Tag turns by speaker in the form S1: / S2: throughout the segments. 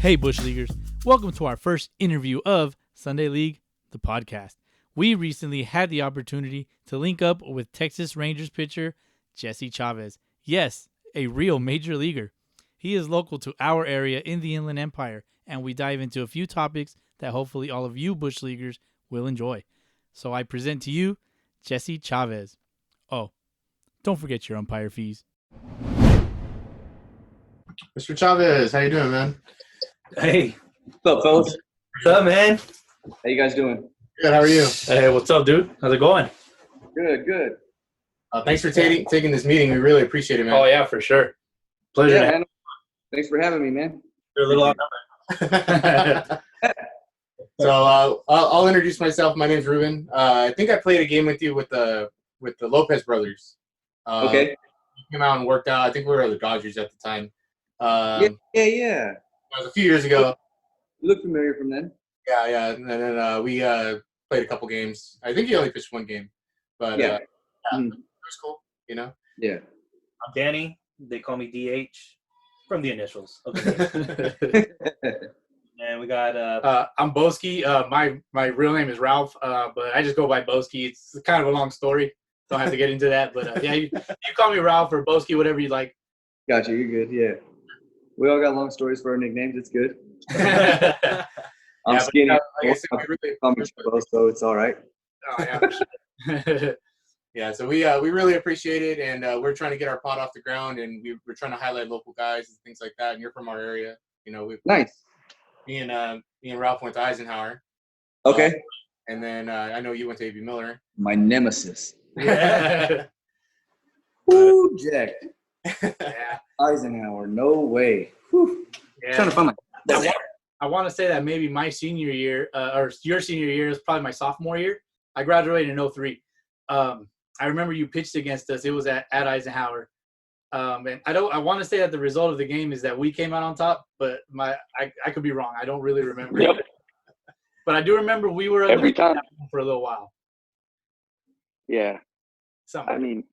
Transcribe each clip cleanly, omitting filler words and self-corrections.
S1: Hey, Bush Leaguers. Welcome to our first interview of Sunday League, the podcast. We recently had the opportunity to link up with Texas Rangers pitcher Jesse Chavez. Yes, a real major leaguer. He is local to our area in the Inland Empire, and we dive into a few topics that hopefully all of you Bush Leaguers will enjoy. So I present to you Jesse Chavez. Oh, don't forget your umpire fees.
S2: Mr. Chavez, how you doing, man?
S3: Hey, what's up, fellas? What's up, man?
S4: How you guys doing?
S2: Good. How are you?
S3: Hey, what's up, dude? How's it going?
S4: Good.
S2: Thanks for taking this meeting. We really appreciate it, man.
S3: Oh, yeah, for sure. Pleasure.
S4: Yeah, man. Thanks for having me, man.
S3: You're a little outnumbered.
S2: So I'll introduce myself. My name's Ruben. I think I played a game with you with the Lopez brothers.
S4: Okay.
S2: You came out and worked out. I think we were the Dodgers at the time.
S4: Yeah.
S2: It was a few years ago.
S4: You look familiar from then.
S2: Yeah. And then we played a couple games. I think you only pitched one game, but
S4: Yeah.
S2: it was cool. You know.
S4: Yeah.
S3: I'm Danny. They call me DH from the initials of the name. And we got
S1: I'm Boski. My real name is Ralph, but I just go by Boski. It's kind of a long story. Don't have to get into that. But yeah, you call me Ralph or Boski, whatever you like.
S4: Gotcha. You're good. Yeah. We all got long stories for our nicknames. It's good. I'm skinny.
S2: Like I said, we really
S4: I'm Chavez, so it's all right.
S2: Oh, yeah, for sure. Yeah, so we really appreciate it, and we're trying to get our pod off the ground, and we're trying to highlight local guys and things like that. And you're from our area, you know.
S4: Nice.
S2: Me and Ralph went to Eisenhower.
S4: Okay.
S2: And then I know you went to A.B. Miller.
S4: My nemesis.
S2: Yeah.
S4: Woo, Jack.
S2: Yeah.
S4: Eisenhower. No way. Whew. Trying to find my.
S1: I want to say that maybe my senior year, or your senior year, is probably my sophomore year. I graduated in 2003. I remember you pitched against us. It was at Eisenhower. And I want to say that the result of the game is that we came out on top, but I could be wrong. I don't really remember.
S5: Yep.
S1: But I do remember we were
S5: Every time.
S1: for a little while.
S5: Yeah.
S1: Something.
S5: I mean,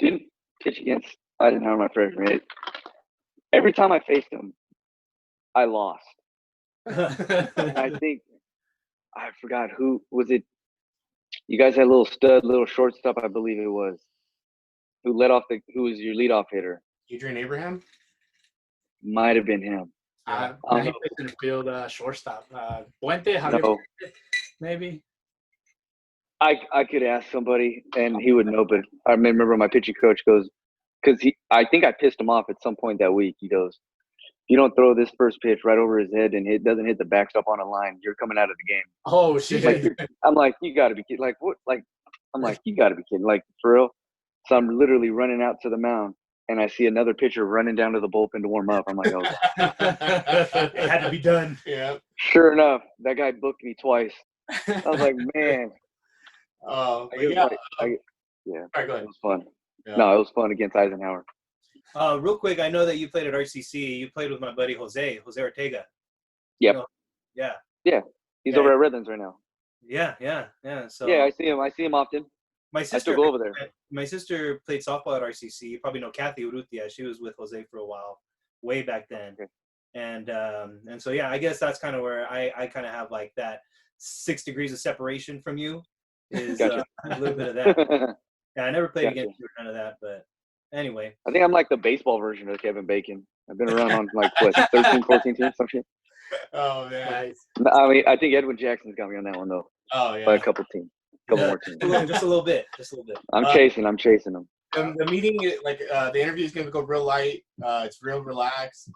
S5: didn't pitch against Eisenhower my freshman year. Every time I faced him, I lost. I think I forgot who was it. You guys had a little stud, little shortstop, I believe it was, who was your leadoff hitter.
S2: Adrian Abraham?
S5: Might have been him.
S1: He played in the field, shortstop. Puente,
S5: No.
S1: Maybe.
S5: I could ask somebody and he would know, but I remember my pitching coach goes, because I think I pissed him off at some point that week. He goes, "You don't throw this first pitch right over his head and it doesn't hit the backstop on a line, you're coming out of the game."
S1: Oh shit!
S5: I'm like, you got to be kidding! Like what? Like I'm like, you got to be kidding! Like for real? So I'm literally running out to the mound and I see another pitcher running down to the bullpen to warm up. I'm like, oh.
S1: It had to be done.
S2: Yeah.
S5: Sure enough, that guy booked me twice. I was like, man.
S2: Oh,
S5: Yeah.
S2: All right, go ahead.
S5: It was fun.
S2: Yeah.
S5: No, it was fun against Eisenhower.
S3: real quick, I know that you played at RCC. You played with my buddy Jose Ortega.
S5: Yep.
S3: Yeah.
S5: He's
S3: Yeah.
S5: over at Redlands right now.
S3: Yeah. So
S5: Yeah, I see him often.
S3: my
S5: I
S3: sister
S5: still go over there.
S3: My sister played softball at RCC. You probably know Kathy Urrutia. She was with Jose for a while, way back then.
S5: Okay.
S3: And so yeah, I guess that's kind of where I kind of have like that 6 degrees of separation from you. Is
S5: Gotcha.
S3: a little bit of that. Yeah, I never played
S5: Gotcha.
S3: against you or none of that, but anyway.
S5: I think I'm like the baseball version of Kevin Bacon. I've been around on like, what, 13, 14 teams, some shit.
S2: Oh, yeah.
S5: I mean, I think Edwin Jackson's got me on that one, though,
S2: Oh, yeah.
S5: by a couple more teams.
S3: Just a little bit.
S5: I'm chasing them.
S2: The meeting, the interview is going to go real light. It's real relaxed.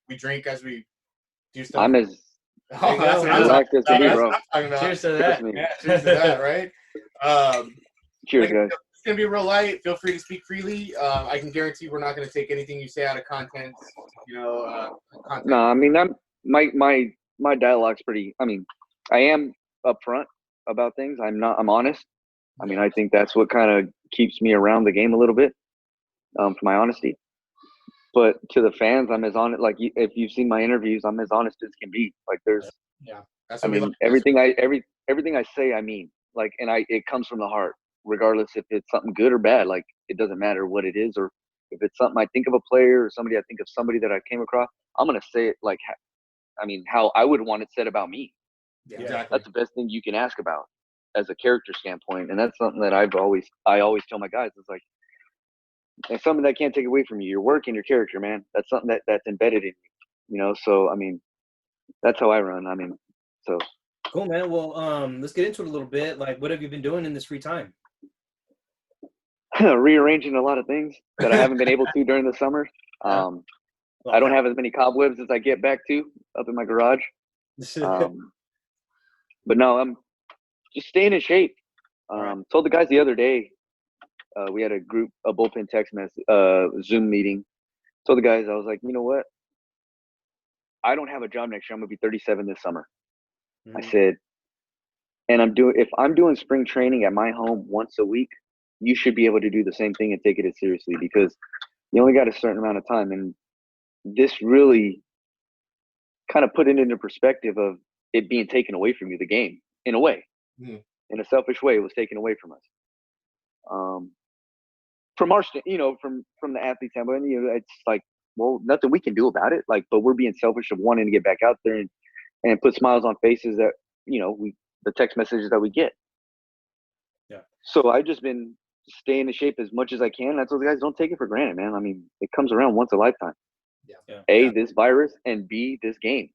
S2: We drink as we do stuff.
S5: I'm as
S2: Oh, that's
S5: relaxed as can be, bro.
S2: what I'm talking about.
S1: Cheers to that.
S5: Trust me.
S2: Yeah, cheers to that, right?
S5: Cheers, guys.
S2: It's going to be real light. Feel free to speak freely. I can guarantee we're not going to take anything you say out of content. Content.
S5: No, I mean, my dialogue's pretty. I mean, I am upfront about things. I'm honest. I mean, I think that's what kind of keeps me around the game a little bit, for my honesty. But to the fans, I'm as honest. Like if you've seen my interviews, I'm as honest as can be. Like there's,
S2: That's
S5: I
S2: what we
S5: mean,
S2: like.
S5: everything I say, I mean. Like, and it comes from the heart, regardless if it's something good or bad. Like it doesn't matter what it is or If it's something I think of a player or somebody I think of somebody that I came across, I'm gonna say it like, how I would want it said about me.
S2: Yeah, exactly.
S5: That's the best thing you can ask about as a character standpoint, and that's something that I always tell my guys. It's like, it's something that I can't take away from you. Your work and your character, man. That's something that's embedded in you. So I mean, that's how I run. I mean, so
S3: Cool, man. Well, let's get into it a little bit. Like, what have you been doing in this free time?
S5: rearranging a lot of things that I haven't been able to during the summer.
S3: Well,
S5: I don't have as many cobwebs as I get back to up in my garage. But no, I'm just staying in shape. Told the guys the other day, we had a bullpen text message, Zoom meeting. Told the guys, I was like, you know what? I don't have a job next year. I'm gonna be 37 this summer. I said, and if I'm doing spring training at my home once a week, you should be able to do the same thing and take it as seriously, because you only got a certain amount of time. And this really kind of put it into perspective of it being taken away from you, the game, in a way. In a selfish way, it was taken away from us. From our, from the athlete standpoint, it's like, well, nothing we can do about it. Like, but we're being selfish of wanting to get back out there and put smiles on faces that, the text messages that we get.
S3: Yeah.
S5: So I've just been staying in shape as much as I can. That's what the guys don't take it for granted, man. I mean, it comes around once a lifetime.
S3: Yeah.
S5: This virus, and B, this game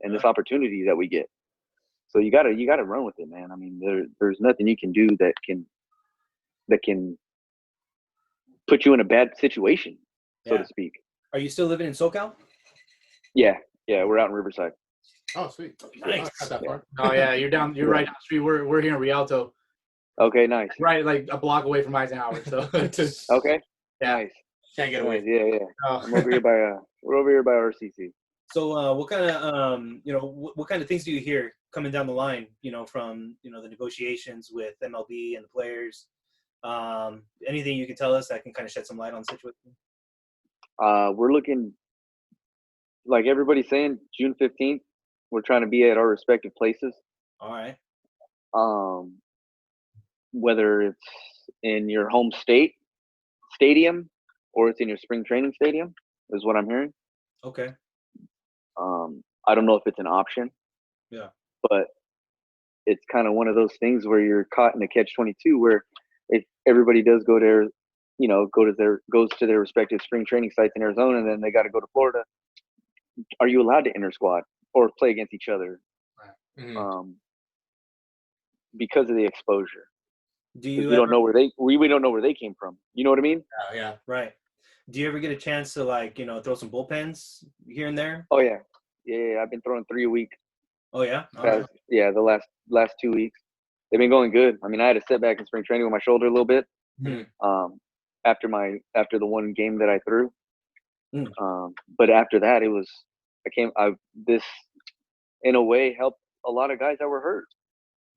S5: and this opportunity that we get. So you gotta run with it, man. I mean, there's nothing you can do that can put you in a bad situation, so to speak.
S3: Are you still living in SoCal?
S5: Yeah, we're out in Riverside.
S2: Oh, sweet.
S3: Nice.
S2: Not that far.
S1: Oh yeah, you're right down the street. We're here in Rialto,
S5: Okay, nice.
S1: right like a block away from Eisenhower. So
S5: Okay,
S1: yeah,
S5: nice.
S2: Can't get away.
S5: Nice. Yeah.
S1: Oh.
S5: I'm over here we're over here by RCC.
S3: So, what kind of what kind of things do you hear coming down the line? From the negotiations with MLB and the players. Anything you can tell us that can kind of shed some light on the situation?
S5: We're looking, like everybody's saying, June 15th. We're trying to be at our respective places.
S3: All right.
S5: Whether it's in your home stadium or it's in your spring training stadium is what I'm hearing.
S3: Okay.
S5: I don't know if it's an option.
S3: Yeah.
S5: But it's kind of one of those things where you're caught in a catch-22, where if everybody does go there, goes to their respective spring training sites in Arizona, and then they got to go to Florida. Are you allowed to inter squad or play against each other? Because of the exposure. We don't know where they came from. You know what I mean?
S2: Yeah.
S3: Right. Do you ever get a chance to throw some bullpens here and there?
S5: Oh yeah. I've been throwing 3 a week.
S3: Oh yeah.
S5: Yeah, the last 2 weeks they've been going good. I mean, I had a setback in spring training with my shoulder a little bit. After the one game that I threw. But after that, this in a way helped a lot of guys that were hurt.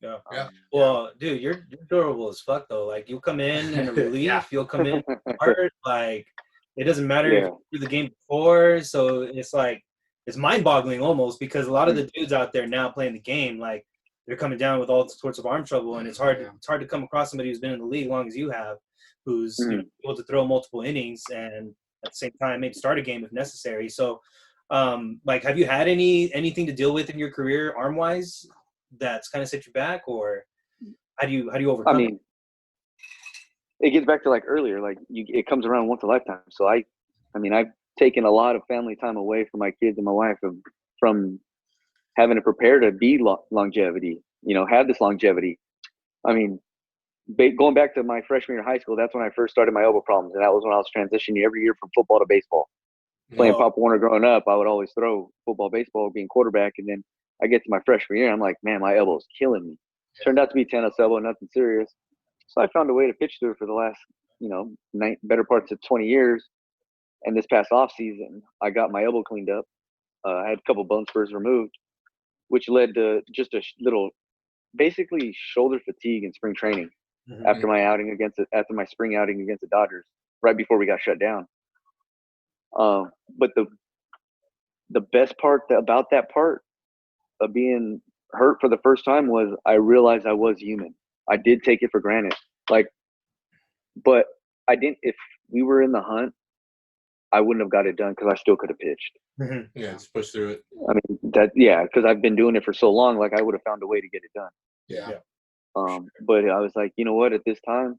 S3: Yeah. Well, dude, you're durable as fuck though. Like, you'll come in a relief, you'll come in hard. Like, it doesn't matter if you threw the game before. So it's like, it's mind-boggling almost, because a lot of the dudes out there now playing the game, like, they're coming down with all sorts of arm trouble, and it's hard to come across somebody who's been in the league as long as you have, who's able to throw multiple innings and at the same time maybe start a game if necessary. So, have you had anything to deal with in your career arm-wise that's kind of set you back, or how do you overcome it?
S5: It gets back to like earlier, it comes around once a lifetime. So I've taken a lot of family time away from my kids and my wife from having to prepare to be longevity, have this longevity. I mean, going back to my freshman year of high school, that's when I first started my elbow problems. And that was when I was transitioning every year from football to baseball. Playing Pop Warner growing up, I would always throw football, baseball, being quarterback. And then I get to my freshman year, I'm like, man, my elbow is killing me. Turned out to be tennis elbow, nothing serious. So I found a way to pitch through it for the last, better parts of 20 years. And this past off season, I got my elbow cleaned up. I had a couple bone spurs removed, which led to just a little, basically shoulder fatigue in spring training after my spring outing against the Dodgers, right before we got shut down. But the best part about that part of being hurt for the first time was I realized I was human. I did take it for granted. But I didn't. If we were in the hunt I wouldn't have got it done because I still could have pitched.
S3: Mm-hmm.
S2: Yeah, just push through it.
S5: I mean, because I've been doing it for so long, like I would have found a way to get it done.
S2: Yeah.
S5: But I was like, you know what? At this time,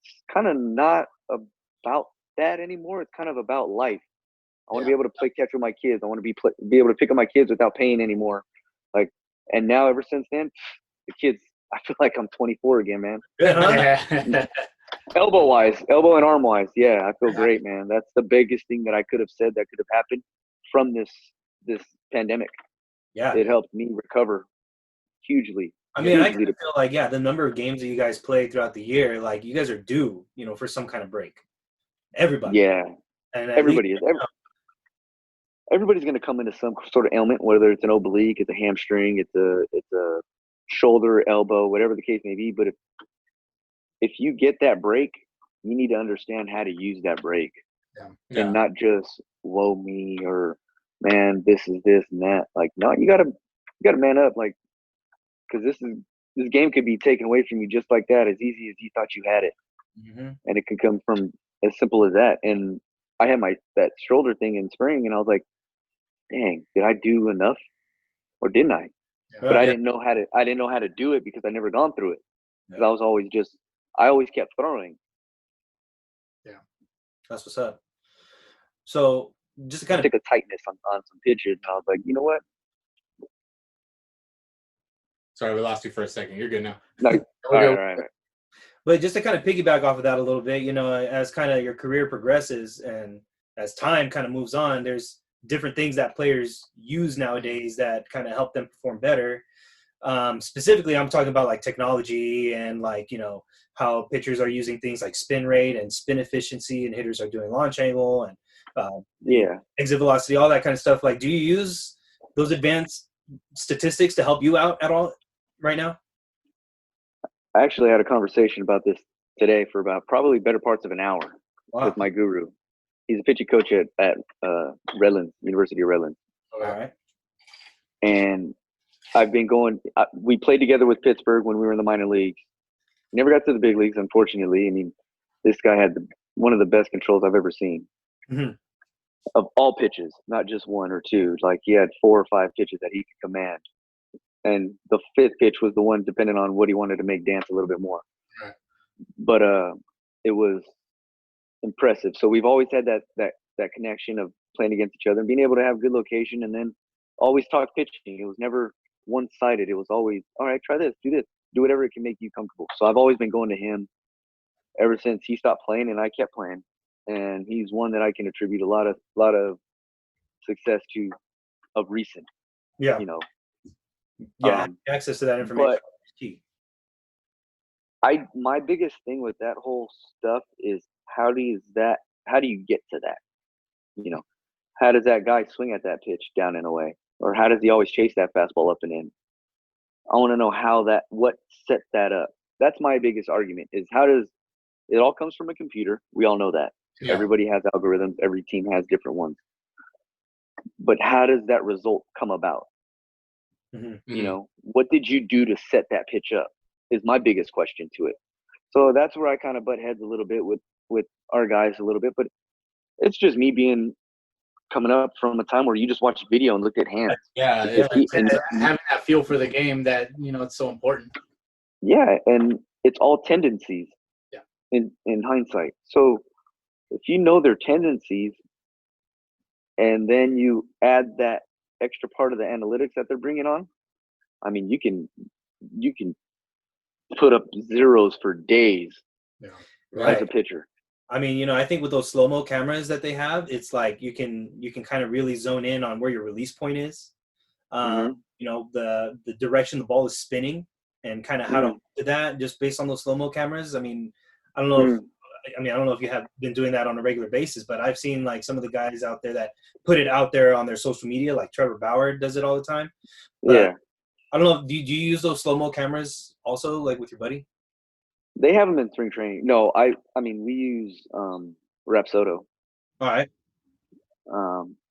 S5: it's kind of not about that anymore. It's kind of about life. I want to be able to play catch with my kids. I want to be able to pick up my kids without pain anymore. Like, and now ever since then, the kids, I feel like I'm 24 again, man.
S2: Yeah.
S5: Elbow and arm wise, yeah, I feel great, man. That's the biggest thing that I could have said that could have happened from this pandemic.
S3: Yeah,
S5: it helped me recover hugely.
S3: I mean, I kind of feel like, the number of games that you guys play throughout the year, like you guys are due, for some kind of break. Everybody.
S5: Yeah,
S3: and
S5: everybody is. Everybody's going to come into some sort of ailment, whether it's an oblique, it's a hamstring, it's a shoulder, elbow, whatever the case may be. But if you get that break, you need to understand how to use that break, and not just woe me or man, this is this and that. Like, no, you gotta man up, like, because this game could be taken away from you just like that, as easy as you thought you had it, and it could come from as simple as that. And I had that shoulder thing in spring, and I was like, dang, did I do enough or didn't I? But I didn't know how to do it because I never gone through it. Because I always kept throwing.
S3: Yeah, that's what's up. So just to kind of
S5: take a tightness on some pitches, and I was like, you know what?
S2: Sorry, we lost you for a second. You're good now.
S5: No, all right.
S3: But just to kind of piggyback off of that a little bit, as kind of your career progresses and as time kind of moves on, there's different things that players use nowadays that kind of help them perform better. Specifically, I'm talking about like technology and like, how pitchers are using things like spin rate and spin efficiency, and hitters are doing launch angle and exit velocity, all that kind of stuff. Like, do you use those advanced statistics to help you out at all right now?
S5: I actually had a conversation about this today for about probably better parts of an hour with my guru. He's a pitching coach at Redlands, University of Redlands.
S3: All right.
S5: And I've been we played together with Pittsburgh when we were in the minor leagues. Never got to the big leagues, unfortunately. I mean, this guy had one of the best controls I've ever seen of all pitches, not just one or two. Like, he had 4 or 5 pitches that he could command. And the 5th pitch was the one depending on what he wanted to make dance a little bit more.
S2: Right.
S5: But it was impressive. So we've always had that connection of playing against each other and being able to have good location, and then always talk pitching. It was never one-sided. It was always, all right, try this, do this, do whatever it can make you comfortable. So I've always been going to him ever since he stopped playing and I kept playing. And he's one that I can attribute a lot of success to of recent.
S3: Yeah. Access to that information is key.
S5: My biggest thing with that whole stuff is how do you get to that? How does that guy swing at that pitch down and away? Or how does he always chase that fastball up and in? I want to know what set that up. That's my biggest argument, is it all comes from a computer. We all know that. Yeah. Everybody has algorithms. Every team has different ones. But how does that result come about? What did you do to set that pitch up is my biggest question to it. So that's where I kind of butt heads a little bit with our guys a little bit, but it's just me coming up from a time where you just watched video and looked at hands.
S2: Yeah, and having that feel for the game that, it's so important.
S5: Yeah, and it's all tendencies in hindsight. So if you know their tendencies and then you add that extra part of the analytics that they're bringing on, I mean, you can put up zeros for days as a pitcher.
S3: I mean, I think with those slow-mo cameras that they have, it's like you can kind of really zone in on where your release point is. The direction the ball is spinning and kind of how to do that just based on those slow-mo cameras. I mean, I don't know if you have been doing that on a regular basis, but I've seen like some of the guys out there that put it out there on their social media, like Trevor Bauer does it all the time. But I don't know. Do you use those slow-mo cameras also, like with your buddy?
S5: They have them in spring training. No, I mean, we use Rapsodo.
S3: All right.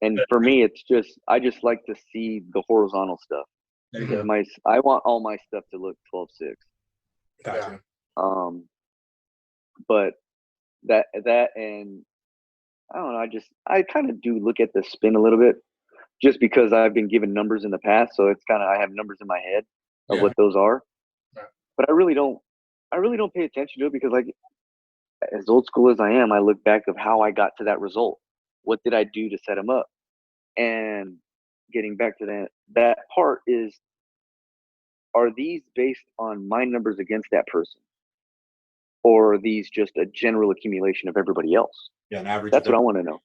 S5: And for me, it's just I just like to see the horizontal stuff. I want all my stuff to look 12.6.
S2: Gotcha.
S5: But that and I don't know. I kind of do look at the spin a little bit, just because I've been given numbers in the past, so it's kind of I have numbers in my head of what those are.
S2: Right.
S5: But I really don't pay attention to it because, like, as old school as I am, I look back of how I got to that result. What did I do to set him up? And getting back to that part is, are these based on my numbers against that person? Or are these just a general accumulation of everybody else?
S2: Yeah, an average.
S5: That's what I want to know.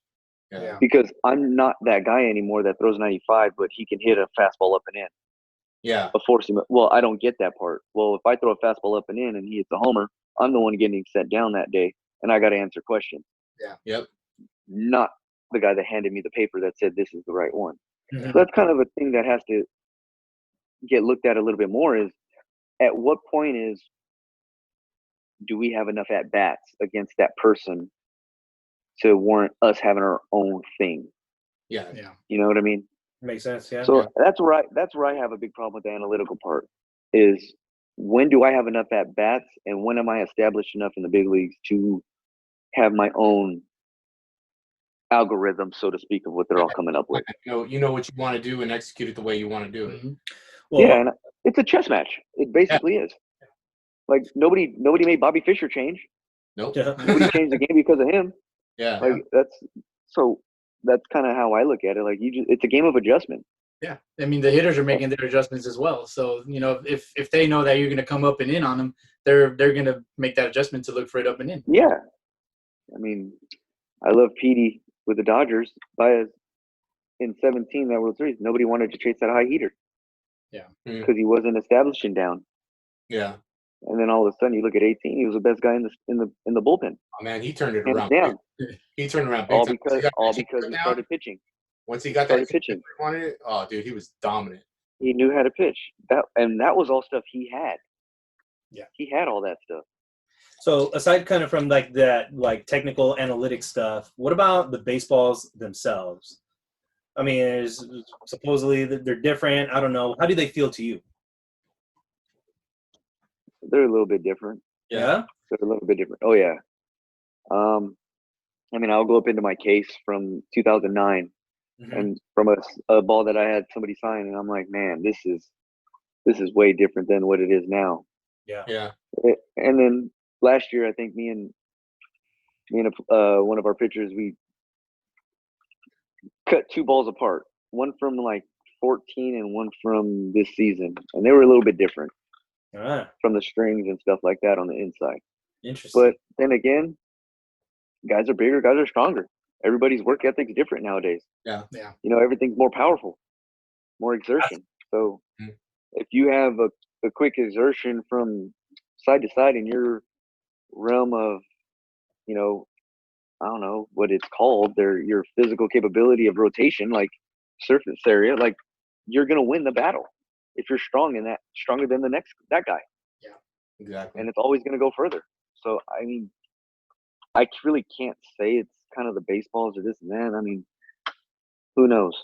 S2: Yeah.
S5: Because I'm not that guy anymore that throws 95, but he can hit a fastball up and in.
S2: Yeah.
S5: A force him. Well, I don't get that part. Well, if I throw a fastball up and in and he hits a homer, I'm the one getting set down that day, and I got to answer questions.
S2: Yeah. Yep.
S5: Not the guy that handed me the paper that said this is the right one.
S3: Mhm.
S5: So that's kind of a thing that has to get looked at a little bit more. Is at what point do we have enough at bats against that person to warrant us having our own thing?
S2: Yeah.
S1: Yeah.
S5: You know what I mean?
S3: Makes sense. Yeah.
S5: So that's where I have a big problem with the analytical part. Is when do I have enough at bats, and when am I established enough in the big leagues to have my own algorithm, so to speak, of what they're all coming up with?
S2: You know what you want to do and execute it the way you want to do it.
S1: Mm-hmm.
S3: Well,
S5: Yeah, and it's a chess match. It basically is. Like nobody made Bobby Fischer change.
S2: Nope.
S3: Yeah.
S5: Nobody changed the game because of him.
S2: Yeah.
S5: Like that's kind of how I look at it. Like it's a game of adjustment.
S1: Yeah, I mean the hitters are making their adjustments as well. So if they know that you're going to come up and in on them, they're going to make that adjustment to look for it up and in.
S5: Yeah, I mean, I love Petey with the Dodgers. In 17 that World Series, nobody wanted to chase that high heater.
S1: Yeah,
S5: because he wasn't establishing down.
S2: Yeah.
S5: And then all of a sudden, you look at 18. He was the best guy in the bullpen.
S2: Oh man, he turned it
S5: Hands
S2: around.
S5: down.
S2: He turned around big
S5: All
S2: time.
S5: because he started pitching.
S2: Once he got
S5: Started
S2: that
S5: pitching.
S2: wanted it, oh dude, he was dominant.
S5: He knew how to pitch. That was all stuff he had.
S1: Yeah,
S5: he had all that stuff.
S3: So aside kind of from like that technical analytic stuff, what about the baseballs themselves? I mean, supposedly they're different. I don't know. How do they feel to you?
S5: They're a little bit different.
S3: Yeah.
S5: They're a little bit different. Oh yeah. I mean, I'll go up into my case from 2009, and from a ball that I had somebody sign, and I'm like, man, this is way different than what it is now.
S3: Yeah.
S2: Yeah.
S5: And then last year, I think me and one of our pitchers, we cut two balls apart, one from like 14 and one from this season, and they were a little bit different from the strings and stuff like that on the inside.
S3: Interesting.
S5: But then again, guys are bigger, guys are stronger. Everybody's work ethic's different nowadays.
S2: Yeah.
S1: Yeah.
S5: Everything's more powerful, more exertion. So if you have a quick exertion from side to side in your realm of, I don't know what it's called, your physical capability of rotation, like surface area, like you're gonna win the battle if you're stronger than that guy.
S2: Yeah, exactly.
S5: And it's always gonna go further. So I mean, I really can't say it's kind of the baseballs or this and that. I mean, who knows?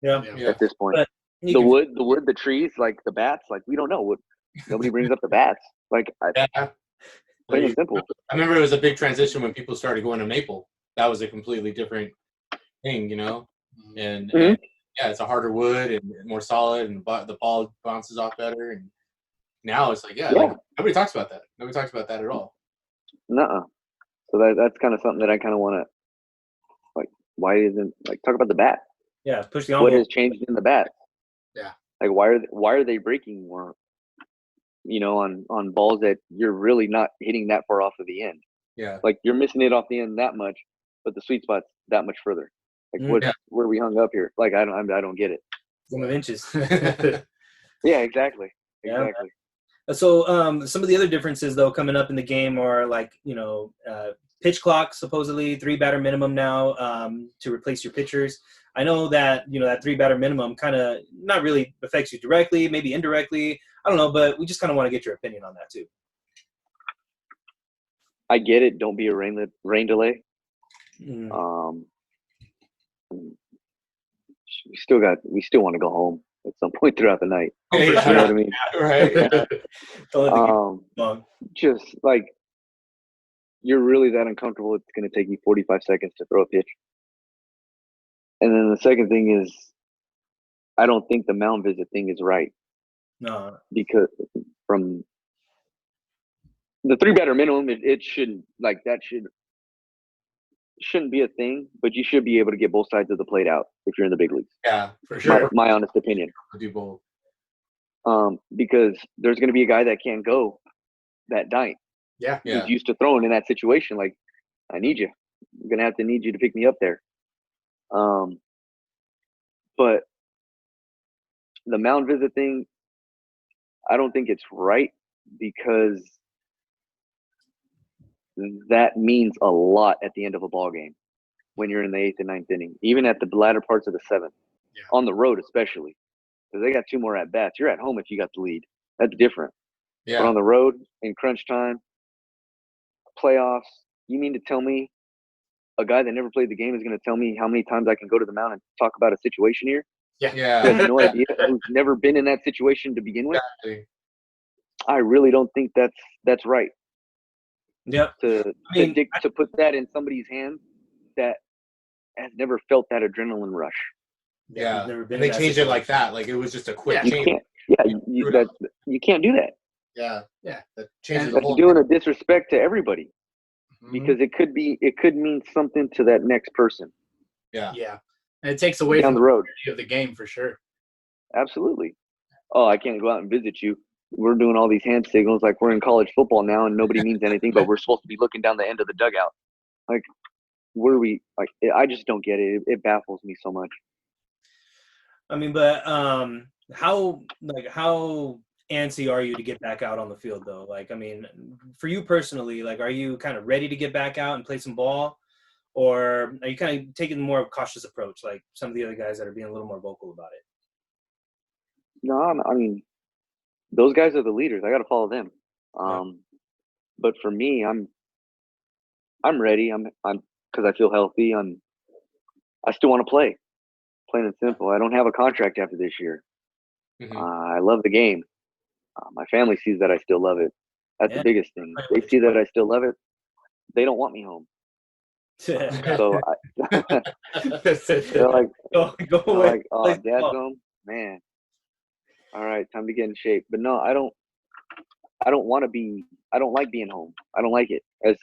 S3: Yeah.
S5: At this point,
S3: But
S5: the wood, the trees, like the bats, like we don't know what. Nobody brings up the bats. Like plain and simple.
S2: I remember it was a big transition when people started going to maple. That was a completely different thing, and yeah, it's a harder wood and more solid, and the ball bounces off better. And now it's like, like nobody talks about that. Nobody talks about that at all.
S5: Nuh-uh. So that's kind of something that I kind of want to, like, why isn't, like, talk about the bat?
S3: Yeah, push the envelope.
S5: What has changed in the bat?
S2: Yeah.
S5: Like, why are they breaking more, on balls that you're really not hitting that far off of the end?
S2: Yeah.
S5: Like, you're missing it off the end that much, but the sweet spot's that much further. Like, where we hung up here? Like, I don't get it.
S3: 1 inches.
S5: Yeah, exactly.
S3: Yeah.
S5: Exactly.
S3: So some of the other differences, though, coming up in the game are like, pitch clock, supposedly 3-batter minimum now to replace your pitchers. I know that, that 3-batter minimum kind of not really affects you directly, maybe indirectly. I don't know, but we just kind of want to get your opinion on that, too.
S5: I get it. Don't be a rain delay. We still want to go home at some point throughout the night. You know what I mean?
S2: Right.
S5: Just like, you're really that uncomfortable, it's going to take you 45 seconds to throw a pitch. And then the second thing is, I don't think the mound visit thing is right.
S3: No.
S5: Because from the 3-batter minimum, it shouldn't, like, that shouldn't be a thing, but you should be able to get both sides of the plate out if you're in the big leagues.
S2: Yeah, for sure.
S5: My honest opinion.
S2: Do both.
S5: Because there's going to be a guy that can't go that night.
S2: Yeah.
S5: Who's used to throwing in that situation. Like, I need you. I'm going to have to need you to pick me up there. But the mound visit thing, I don't think it's right, because that means a lot at the end of a ball game when you're in the 8th and 9th inning, even at the latter parts of the 7th, on the road especially, because they got 2 more at bats. You're at home if you got the lead. That's different.
S2: Yeah.
S5: But on the road in crunch time, playoffs, you mean to tell me a guy that never played the game is going to tell me how many times I can go to the mound and talk about a situation here?
S2: Yeah.
S5: Who has no idea, who's never been in that situation to begin with?
S2: Exactly.
S5: I really don't think that's right.
S3: Yep.
S5: To put that in somebody's hands that has never felt that adrenaline rush.
S2: Yeah.
S3: Never been
S2: And they changed it like that. Like, it was just a quick change.
S5: You can't do that.
S2: Yeah. That changes the
S5: That's
S2: whole
S5: doing a disrespect to everybody,
S2: Mhm.
S5: because it could mean something to that next person.
S2: Yeah.
S1: And it takes away
S5: down
S1: from
S5: the road.
S1: of the game for sure.
S5: Absolutely. Oh, I can't go out and visit you. We're doing all these hand signals like we're in college football now and nobody means anything, but we're supposed to be looking down the end of the dugout. Like, what are we, like, I just don't get it. It baffles me so much.
S3: I mean, but how antsy are you to get back out on the field, though? Like, I mean, for you personally, like, are you kind of ready to get back out and play some ball? Or are you kind of taking more of a cautious approach, like some of the other guys that are being a little more vocal about it?
S5: No, I mean, those guys are the leaders. I got to follow them. But for me, I'm ready. I'm because I feel healthy. I still want to play, plain and simple. I don't have a contract after this year.
S2: Mhm.
S5: I love the game. My family sees that I still love it. That's the biggest thing. They see that I still love it. They don't want me home. So they're like,
S3: go away.
S5: like, oh, Dad's home, man. All right, time to get in shape. But no, I don't want to be. I don't like being home. I don't like it. As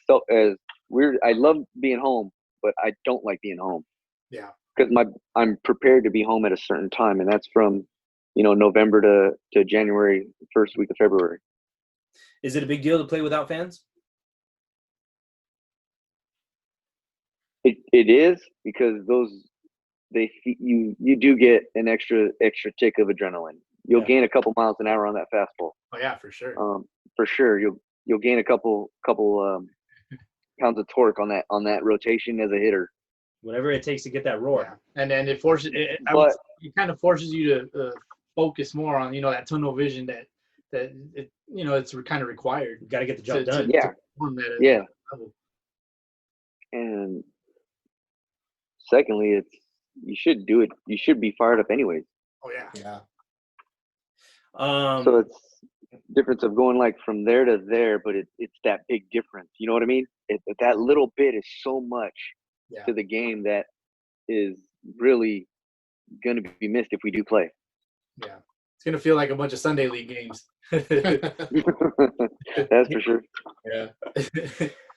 S5: weird. I love being home, but I don't like being home.
S2: Yeah.
S5: Because I'm prepared to be home at a certain time, and that's from, November to January, first week of February.
S3: Is it a big deal to play without fans?
S5: It is, because you do get an extra tick of adrenaline. You'll gain a couple miles an hour on that fastball.
S2: Oh yeah, for sure.
S5: For sure, you'll gain a couple pounds of torque on that rotation as a hitter.
S3: Whatever it takes to get that roar.
S1: Yeah. And then it forces it kind of forces you to focus more on that tunnel vision that it's kind of required.
S3: You got to get the job done.
S5: Yeah. And secondly, you should do it. You should be fired up anyways.
S2: Oh yeah.
S5: So it's difference of going like from there to there, but it's that big difference. You know what I mean? That little bit is so much to the game that is really going to be missed if we do play.
S1: Yeah, it's going to feel like a bunch of Sunday league games.
S5: That's for sure.
S2: Yeah.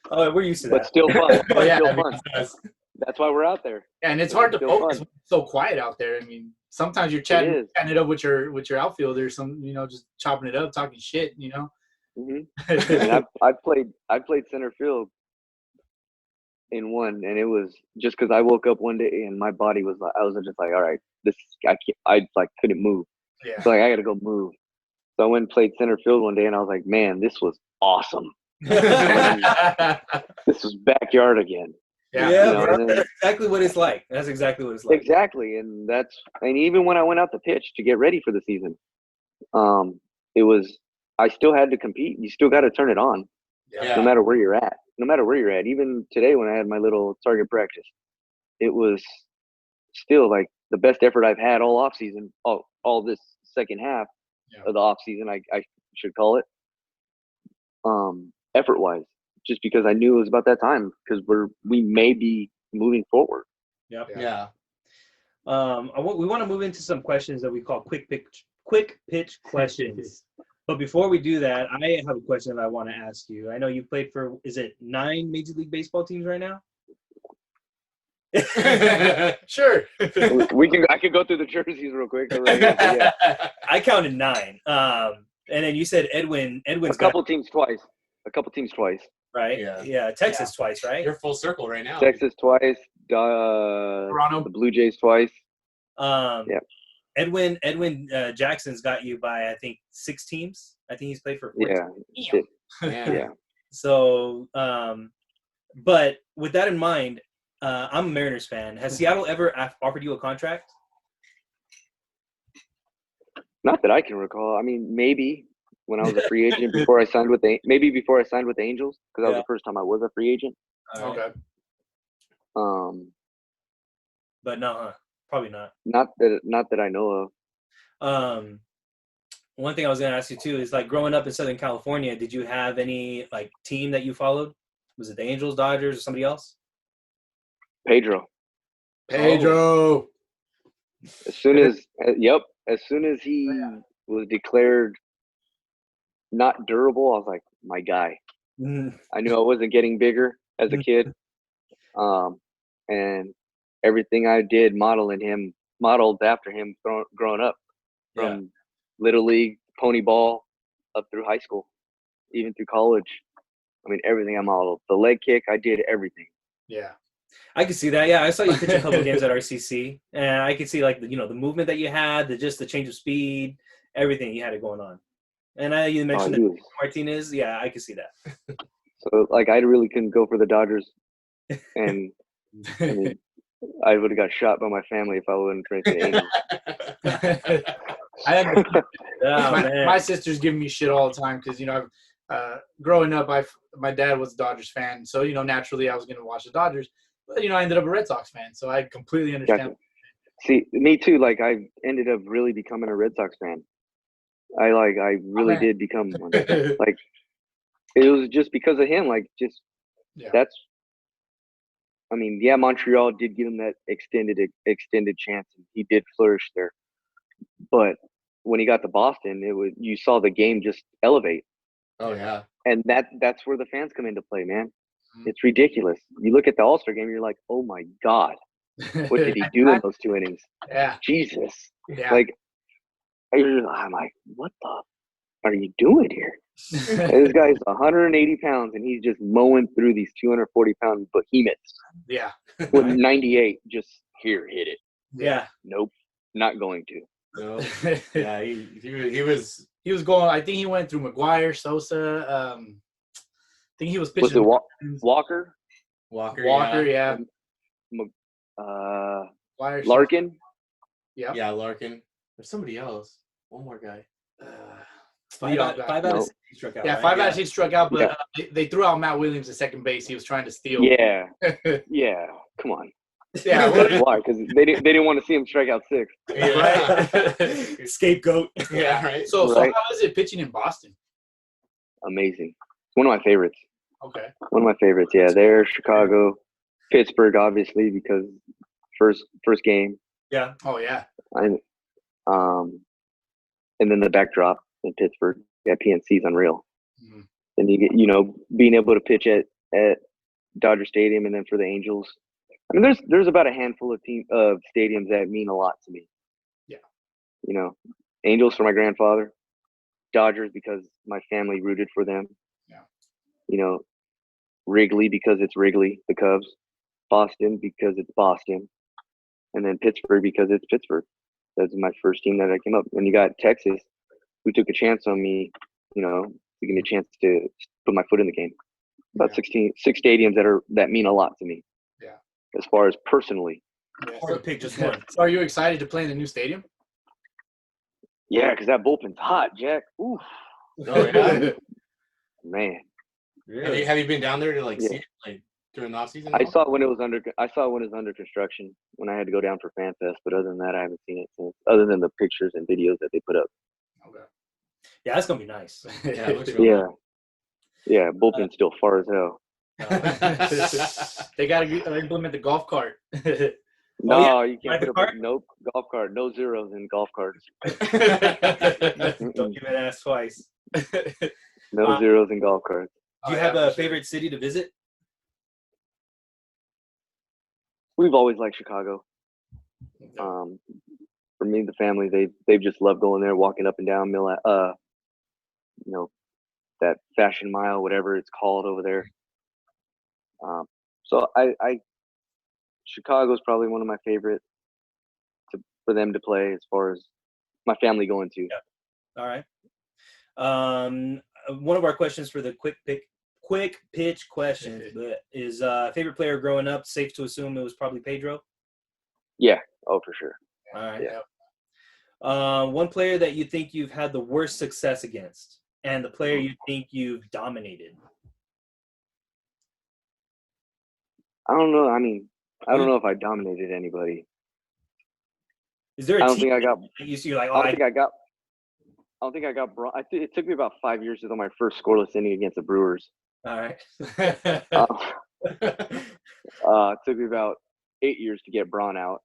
S3: Oh, we're used to that.
S5: But still fun.
S1: Oh, yeah,
S5: still fun. That's why we're out there.
S1: Yeah, and it's hard to focus when it's so quiet out there. I mean, sometimes you're chatting it up with your outfielders, just chopping it up, talking shit,
S5: Mm-hmm. And I played center field in one, and it was just because I woke up one day and my body was like, I was just like, all right, I couldn't move.
S2: Yeah.
S5: So I got to go move. So I went and played center field one day, and I was like, man, this was awesome. This was backyard again.
S3: Yeah, that's exactly what it's like. That's exactly what it's like.
S5: Exactly, and even when I went out to pitch to get ready for the season, I still had to compete. You still got to turn it on, no matter where you're at. No matter where you're at. Even today when I had my little target practice, it was still like the best effort I've had all off season. All this second half of the off season, I should call it. Effort wise. Just because I knew it was about that time, because we may be moving forward.
S3: Yep.
S2: Yeah.
S3: We want to move into some questions that we call quick pitch questions. But before we do that, I have a question that I want to ask you. I know you played for, is it 9 Major League Baseball teams right now?
S2: Sure.
S5: I could go through the jerseys real quick. Yeah.
S3: I counted 9. And then you said Edwin's
S5: a couple teams twice.
S3: right? Yeah. Texas twice, right?
S2: You're full circle right now.
S5: Texas twice.
S1: Toronto.
S5: The Blue Jays twice.
S3: Yeah. Edwin Jackson's got you by, I think, 6 teams. I think he's played for 14.
S5: Yeah.
S3: So, but with that in mind, I'm a Mariners fan. Has Seattle ever offered you a contract?
S5: Not that I can recall. I mean, maybe when I was a free agent before I signed with the Angels, because that was the first time I was a free agent.
S2: Okay.
S3: But no, probably not.
S5: Not that I know of.
S3: One thing I was going to ask you too is, like, growing up in Southern California, did you have any like team that you followed? Was it the Angels, Dodgers, or somebody else?
S5: Pedro.
S2: Oh.
S5: As soon as he was declared not durable, I was like, my guy. I knew I wasn't getting bigger as a kid. And everything I did modeled after him growing up, from Little League, pony ball, up through high school, even through college. I mean, everything I modeled. The leg kick, I did everything.
S2: Yeah.
S3: I could see that. Yeah, I saw you pitch a couple games at RCC, and I could see, like, the movement that you had, the change of speed, everything you had it going on. And you mentioned Martinez. Yeah, I could see that.
S5: So, like, I really couldn't go for the Dodgers, and I mean, I would have got shot by my family if I wouldn't trade the
S1: Angels. My sister's giving me shit all the time because, growing up, my dad was a Dodgers fan, so naturally I was going to watch the Dodgers. But I ended up a Red Sox fan, so I completely understand.
S5: Gotcha. See, me too. Like, I ended up really becoming a Red Sox fan. I really did become one. Like, it was just because of him. Like, that's. I mean, Montreal did give him that extended chance, and he did flourish there. But when he got to Boston, you saw the game just elevate.
S2: Oh yeah.
S5: And that's where the fans come into play, man. It's ridiculous. You look at the All-Star game, you're like, oh my God, what did he do in those 2 innings?
S1: Yeah.
S5: Jesus.
S1: Yeah.
S5: Like, I'm like, what the are you doing here? This guy's 180 pounds, and he's just mowing through these 240-pound behemoths.
S1: Yeah.
S5: With 98, just hit it.
S3: Yeah.
S5: Nope, not going to.
S2: No. Yeah, he was
S1: going. I think he went through McGuire, Sosa. I think he was pitching.
S5: Was it Walker?
S1: Walker, yeah.
S5: Larkin.
S2: Yeah. Yeah, Larkin. There's somebody else. One more guy.
S3: 5 out of 6 he struck out.
S1: Yeah, 5 out of 6 struck out, but they threw out Matt Williams at second base. He was trying to steal.
S5: Yeah. Yeah. Come on.
S1: Yeah.
S5: Why? Because they didn't want to see him strike out 6.
S1: Yeah.
S3: Right. Scapegoat.
S1: Yeah. Right. So how is it pitching in Boston?
S5: Amazing. It's one of my favorites.
S1: Okay.
S5: One of my favorites. Yeah, there, Chicago, Pittsburgh, obviously, because first game.
S3: Yeah.
S1: Oh yeah.
S5: And then the backdrop in Pittsburgh at PNC is unreal.
S1: Mm-hmm.
S5: And you get, being able to pitch at Dodger Stadium, and then for the Angels. I mean, there's about a handful of stadiums that mean a lot to me.
S1: Yeah.
S5: Angels for my grandfather, Dodgers because my family rooted for them.
S1: Yeah.
S5: Wrigley because it's Wrigley, the Cubs. Boston because it's Boston. And then Pittsburgh because it's Pittsburgh. That's my first team that I came up. When you got Texas, who took a chance on me, to give me a chance to put my foot in the game. About 6 stadiums that mean a lot to me.
S1: Yeah.
S5: As far as personally.
S1: Yeah. Or to pick just one. So are you excited to play in the new stadium?
S5: Yeah, because that bullpen's hot, Jack. Oof.
S2: Oh, yeah.
S5: Man.
S2: Really? Have you been down there to see it during the off season?
S5: I saw it when it was under construction, when I had to go down for Fan Fest, but other than that I haven't seen it since, other than the pictures and videos that they put up.
S1: Okay.
S3: Yeah, that's gonna be nice.
S2: Yeah, it looks really nice.
S5: Yeah, bullpen's still far as hell.
S1: They gotta implement the golf cart.
S5: No, you can't
S3: private
S5: put
S3: cart?
S5: nope, golf cart. No zeros in golf carts.
S3: Don't even ask twice.
S5: No zeros in golf carts.
S3: Do you have a favorite city to visit?
S5: We've always liked Chicago. For me, the family, they've just loved going there, walking up and down that Fashion Mile, whatever it's called over there. So Chicago's probably one of my favorite for them to play as far as my family going to.
S3: Yeah. All right. One of our questions for the quick pitch question is favorite player growing up. Safe to assume it was probably Pedro.
S5: Yeah. Oh, for sure.
S3: All right.
S5: Yeah.
S3: One player that you think you've had the worst success against, and the player you think you've dominated.
S5: I don't know. I mean, I don't know if I dominated anybody.
S3: Is there a
S5: I don't
S3: team
S5: think I got.
S3: you see like?
S5: I don't think I got. It took me about 5 years to throw my first scoreless inning against the Brewers.
S3: All right.
S5: It took me about 8 years to get Braun out.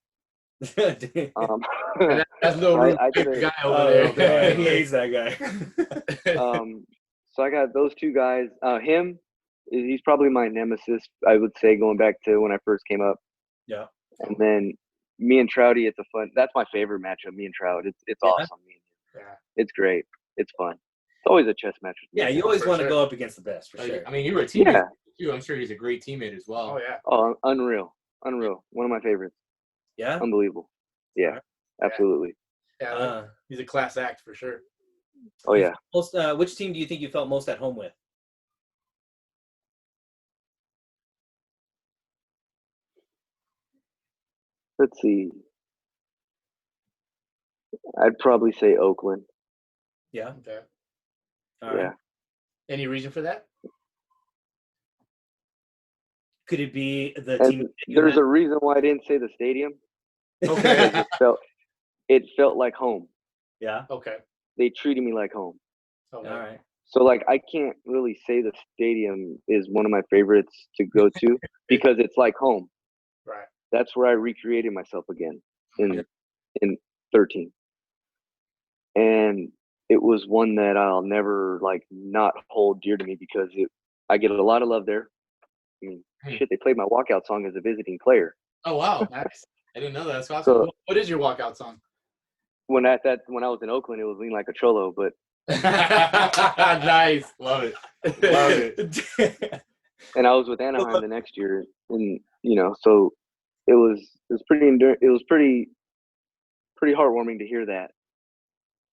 S2: That's little guy over there.
S3: He hates that guy.
S5: So I got those two guys. He's probably my nemesis, I would say, going back to when I first came up.
S3: Yeah.
S5: And then me and Trouty, that's my favorite matchup, me and Trout. It's awesome.
S2: Yeah.
S5: It's great. It's fun. It's always a chess match.
S3: Yeah, you always want to go up against the best, for sure.
S2: I mean, you were a teammate too. I'm sure he's a great teammate as well.
S1: Oh, yeah.
S5: Oh, unreal. One of my favorites.
S3: Yeah?
S5: Unbelievable. Yeah, absolutely.
S1: Yeah, he's a class act for sure.
S5: Oh, yeah.
S3: Which team do you think you felt most at home with?
S5: Let's see. I'd probably say Oakland.
S3: Yeah.
S1: Okay.
S3: All right.
S5: Yeah.
S1: Any reason for that?
S3: Could it be the
S5: And
S3: team?
S5: there's a reason why I didn't say the stadium.
S1: Okay.
S5: It felt like home.
S3: Yeah.
S1: Okay.
S5: They treated me like home.
S1: Okay.
S3: All right.
S5: So, like, I can't really say the stadium is one of my favorites to go to because it's like home.
S1: Right.
S5: That's where I recreated myself again in 13. And it was one that I'll never, not hold dear to me because I get a lot of love there. I mean, shit, they played my walkout song as a visiting player.
S1: Oh, wow. Nice. I didn't know that. That's awesome.
S5: So,
S1: what is your walkout song?
S5: When I was in Oakland, it was Lean Like a Cholo, but
S1: Nice. Love it. Love it.
S5: and I was with Anaheim the next year, and so it was pretty heartwarming to hear that,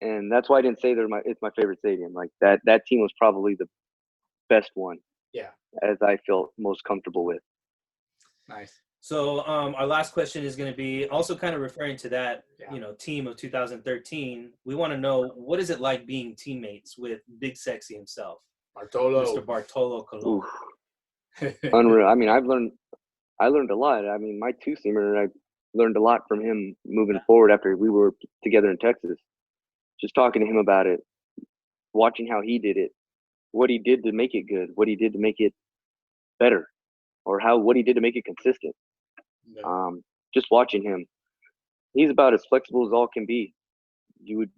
S5: and that's why I didn't say it's my favorite stadium. Like that team was probably the best one.
S1: Yeah.
S5: As I felt most comfortable with.
S1: Nice.
S3: So our last question is going to be also kind of referring to that, team of 2013. We want to know, what is it like being teammates with Big Sexy himself, Mr. Bartolo Colon?
S5: Unreal. I mean, I learned a lot. I mean, my two-seamer, I learned a lot from him moving forward after we were together in Texas. Just talking to him about it, watching how he did it, what he did to make it good, what he did to make it better, or what he did to make it consistent.
S1: Yeah.
S5: Just watching him, he's about as flexible as all can be.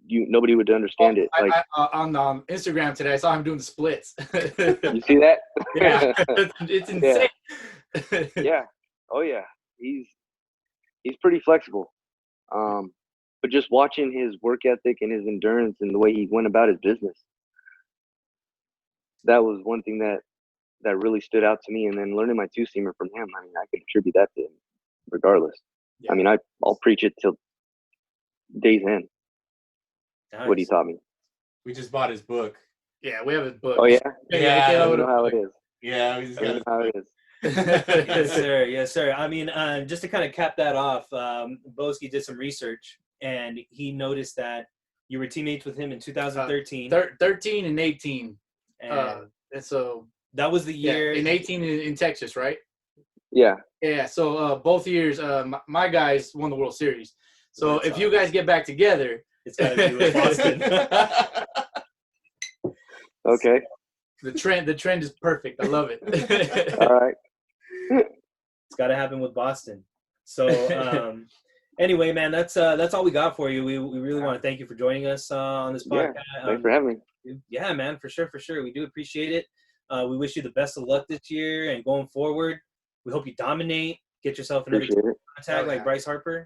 S5: Nobody would understand it.
S1: On Instagram today, I saw him doing the splits.
S5: You see that?
S1: Yeah, it's insane.
S5: Yeah. Oh yeah, he's pretty flexible. But just watching his work ethic and his endurance and the way he went about his business, that was one thing that really stood out to me. And then learning my two-seamer from him, I mean, I could attribute that to him regardless. Yeah. I mean, I'll preach it till day's end. Nice. What he taught me.
S2: We just bought his book.
S1: Yeah, we have his book.
S5: Oh, yeah?
S2: Yeah,
S5: I don't know how it is.
S2: Yeah, we just got
S5: how it is.
S3: Yes, sir. Yes, sir. I mean, just to kind of cap that off, Boski did some research, and he noticed that you were teammates with him in 2013.
S1: 13 and 18. And so
S3: that was the year.
S1: Yeah, in 18 in Texas, right?
S5: Yeah.
S1: Yeah. So both years, my guys won the World Series. So if you guys get back together,
S3: it's got to be with Boston.
S5: Okay.
S1: The trend is perfect. I love it.
S5: All right.
S3: It's got to happen with Boston. So anyway, man, that's all we got for you. We really want to thank you for joining us on this podcast.
S5: Thanks for having me.
S3: Yeah, man, for sure. We do appreciate it. We wish you the best of luck this year and going forward. We hope you dominate. Get yourself another contact like Bryce Harper.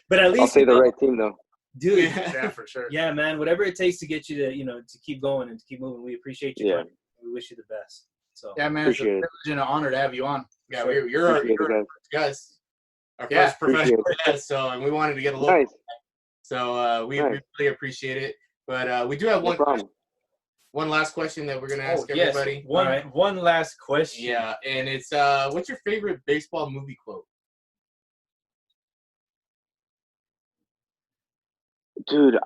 S3: But at least
S5: I'll say the right team though.
S3: Dude,
S1: Yeah, for sure.
S3: yeah, man. Whatever it takes to get you to, to keep going and to keep moving. We appreciate you.
S5: Yeah.
S3: We wish you the best. So
S1: Yeah, man, it's a
S5: Appreciate it.
S1: privilege and an honor to have you on.
S2: Yeah, you're our
S5: Appreciate it, guys.
S2: first guest, our
S1: Yeah,
S2: first professional guest. So, and we wanted to get a little.
S5: Nice.
S2: So we
S5: Nice.
S2: really appreciate it. But we do have
S5: No problem.
S2: one last question that we're gonna ask
S3: yes.
S2: everybody.
S3: One last question.
S2: Yeah, and it's what's your favorite baseball movie quote?
S5: Dude,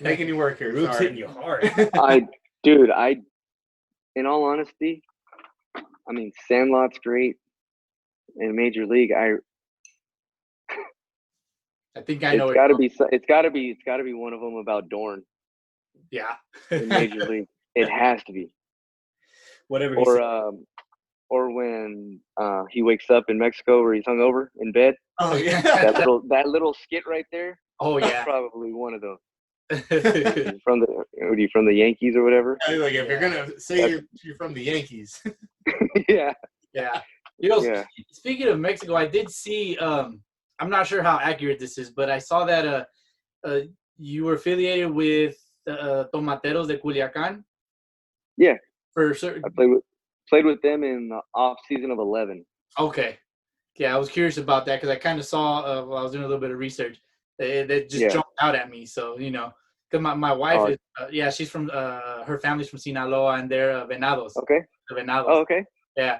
S2: Making you work here.
S3: Rube's
S2: Sorry.
S3: hitting you hard.
S5: in all honesty, I mean, Sandlot's great. In Major League,
S1: I think I know.
S5: it's got to be one of them about Dorn
S1: Yeah.
S5: in Major League. It has to be.
S3: Whatever he said.
S5: Or when he wakes up in Mexico where he's hungover in bed.
S2: Oh yeah.
S5: That little skit right there.
S1: Oh
S5: That's
S1: yeah.
S5: probably one of those. From the Yankees or whatever.
S2: Like if you're gonna say you're from the Yankees.
S5: Yeah.
S1: Yeah. You know,
S5: Yeah.
S1: speaking of Mexico, I did see. I'm not sure how accurate this is, but I saw that you were affiliated with Tomateros de Culiacan.
S5: Yeah.
S1: For certain.
S5: I played with them in the off season of 11.
S1: Okay. Yeah, I was curious about that because I kind of saw while I was doing a little bit of research that just jumped out at me. So because my wife is she's from her family's from Sinaloa and they're Venados.
S5: Okay.
S1: The Venados.
S5: Oh, okay.
S1: Yeah.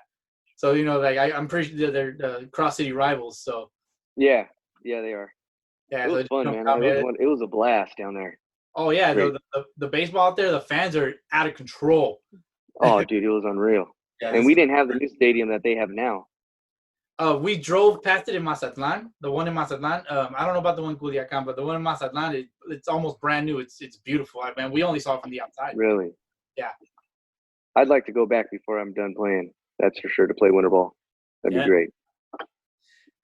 S1: So I'm pretty sure they're cross city rivals. So
S5: Yeah, they are.
S1: yeah,
S5: It was
S1: so
S5: fun, man. It was a blast down there.
S1: Oh yeah,
S5: Great.
S1: the baseball out there, the fans are out of control.
S5: Oh, dude, it was unreal.
S2: Yeah,
S5: And we didn't have the new stadium that they have now.
S1: We drove past it in Mazatlan, the one in Mazatlan. I don't know about the one in Culiacan, but the one in Mazatlan, it's almost brand new. It's beautiful. I mean, we only saw it from the outside.
S5: Really?
S1: Yeah.
S5: I'd like to go back before I'm done playing. That's for sure, to play winter ball. That'd be great.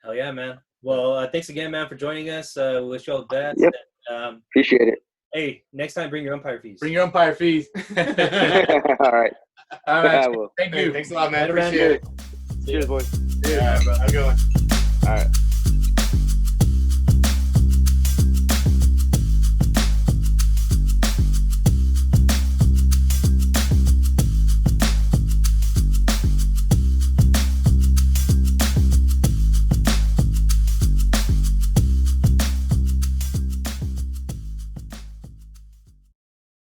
S3: Hell yeah, man. Well, thanks again, man, for joining us. We wish you all the best.
S5: Yep.
S3: And,
S5: Appreciate it.
S3: hey, next time bring your umpire fees.
S1: Bring your umpire fees.
S5: All right.
S1: All right.
S5: I will.
S1: Thank
S2: Hey,
S1: you.
S2: thanks a lot, man.
S3: Later, man.
S2: Appreciate it.
S5: Cheers, boys.
S2: Yeah, bro. Have a good one.
S5: All right.